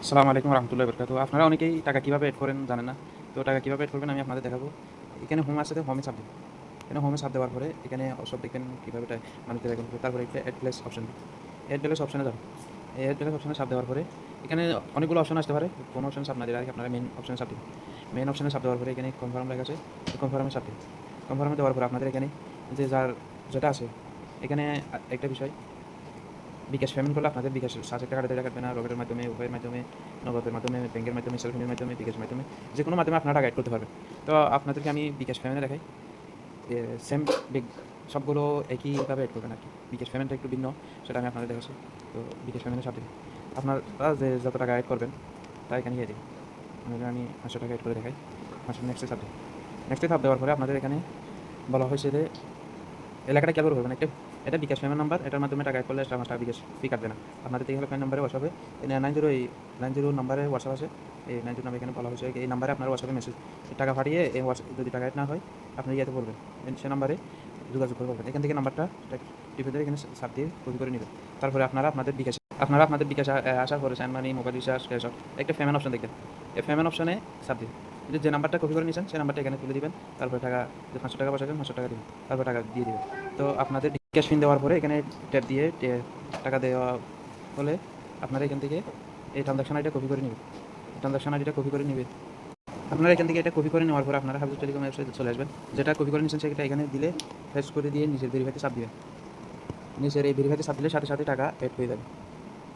আসসালামু আলাইকুম রহমতুল্লাহি বরকাতুহু। আপনারা অনেকেই টাকা কীভাবে এড করেন জানেন না। তো টাকা কীভাবে এড করবেন আমি আপনাদের দেখাবো। এখানে হোম আছে, হোমে চাপ দিন। এখানে হোমে চাপ দেওয়ার পরে এখানে সব দেখবেন কীভাবে মানুষদের অ্যাকাউন্ট করবে। তারপরে একটা অ্যাড প্লেস অপশন দিন। অ্যাড প্লেস অপশনে যাবেন। এই অ্যাড প্লেস অপশনে চাপ দেওয়ার পরে এখানে অনেকগুলো অপশন আসতে পারে। কোনো অপশন চাপ না দিয়ে রাখি আপনারা মেইন অপশনে চাপ দিন। মেইন অপশনে চাপ দেওয়ার পরে এখানে কনফার্ম লেখা আছে, কনফার্মে চাপ দিন। কনফার্মে দেওয়ার পরে আপনাদের এখানে যে যার যেটা আছে এখানে একটা বিষয় বিকাশ পেমেন্ট করলে আপনাদের বিকাশ সার্চের টাকাটা দিয়ে কাটবে না। রকেটের মাধ্যমে, উপায়ের মাধ্যমে, নগদের মাধ্যমে, ব্যাংকের মাধ্যমে, সেলফোনের মাধ্যমে, বিকাশের মাধ্যমে, যে কোনো মাধ্যমে আপনারা টাকা অ্যাড করতে পারবেন। তো আপনাদেরকে আমি বিকাশ পেমেন্টে দেখাই। সেম সবগুলো একইভাবে অ্যাড করবেন আর কি। বিকাশ পেমেন্টটা একটু ভিন্ন, সেটা আমি আপনাদের দেখাচ্ছি। তো বিকাশ পেমেন্টের সাথে আপনারা যে যত টাকা অ্যাড করবেন তা এখানে দিয়ে দিন। আমি 500 টাকা অ্যাড করে দেখাই। 500 নেক্সটে চাপ দিন। নেক্সটে চাপ দেওয়ার পরে আপনাদের এখানে বলা হয়েছে যে এলাকাটা খেয়াল করবেন একটা, এটা বিকাশ পেমেন্ট নাম্বার, এটার মাধ্যমে টাকা অ্যাড করলে এক্সট্রা 5 টাকা বিকাশ ফি কাটবে না। আপনাদের থেকে হলে ফোন নাম্বারে হোয়াটসঅ্যাপে 90 নাম্বারে হোয়াটসঅ্যাপ আছে। এই 90 নাম্বার এখানে বলা হয়েছে এই নাম্বারে আপনার হোয়াটসঅ্যাপে মেসেজ টাকা পাঠিয়ে এই যদি টাকা অ্যাড না হয় আপনি ইয়েতে করবেন, সে নাম্বারে যোগাযোগ করে বলবেন। এখান থেকে নাম্বারটা টিপে দিয়ে এখানে সাব দিয়ে কপি করে নেবেন। তারপরে আপনাদের বিকাশ আসার পরে স্যান্ড মানি, মোবাইল রিচার্জ, ক্যাশ আউট একটা পেমেন্ট অপশন দেখবেন। এই পেমেন্ট অপশনে সাব দিন। যে নাম্বারটা কপি করে নিয়েছেন সেই নাম্বারটা এখানে তুলে দিবেন। তারপরে টাকা যে 500 টাকা বসাবেন, 500 টাকা দিবেন। তারপর টাকা দিয়ে দিবেন। তো আপনাদের বিকাশ পিন দেওয়ার পরে এখানে ট্যাপ দিয়ে টাকা দেওয়া হলে আপনারা এখান থেকে এই ট্রানজাকশন আইডিটা কপি করে নেবেন। ট্রানজাকশন আইডিটা কপি করে নেবেন। আপনারা এখান থেকে এটা কপি করে নেওয়ার পর আপনারা হাবিব টেলিকম ওয়েবসাইটে চলে আসবেন। যেটা কপি করে নিয়েছেন সেটা এখানে দিলে ফেস করে দিয়ে নিজের ভেরিফাইতে চাপ দিবেন। নিজের এই ভেরিফাইতে চাপ দিলে সাথে সাথে টাকা অ্যাড হয়ে যাবে।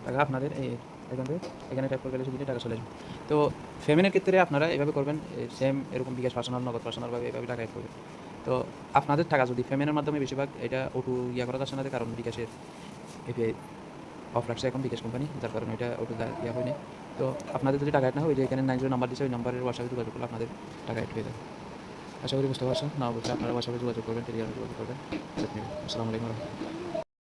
টাকা আপনাদের এখানে ট্যাপ করে গেলে সেদিকে টাকা চলে আসবে। তো পেমেন্টের ক্ষেত্রে আপনারা এভাবে করবেন, সেম এরকম বিকাশ পার্সোনাল, নগদ পার্সোনালভাবে এভাবে টাকা অ্যাড করবেন। তো আপনাদের টাকা যদি পেমেন্টের মাধ্যমে বেশিরভাগ এটা করা যাচ্ছে না, কারণ বিকাশের এপিআই অফ রাখছে এখন বিকাশ কোম্পানি, যার কারণে এটা হয়নি। তো আপনাদের যদি টাকা অ্যাড না হয়, যে এখানে 90 নাম্বার দিচ্ছে ওই নাম্বারের হোয়াটসঅ্যাপে যোগাযোগ করলে আপনাদের টাকা অ্যাড হয়ে যাবে। আশা করি বুঝতে পারছেন। না অবশ্যই আপনারা হোয়াটসঅ্যাপে যোগাযোগ করবেন, টেলিগ্রামে যোগাযোগ করবেন। আসসালামু আলাইকুম।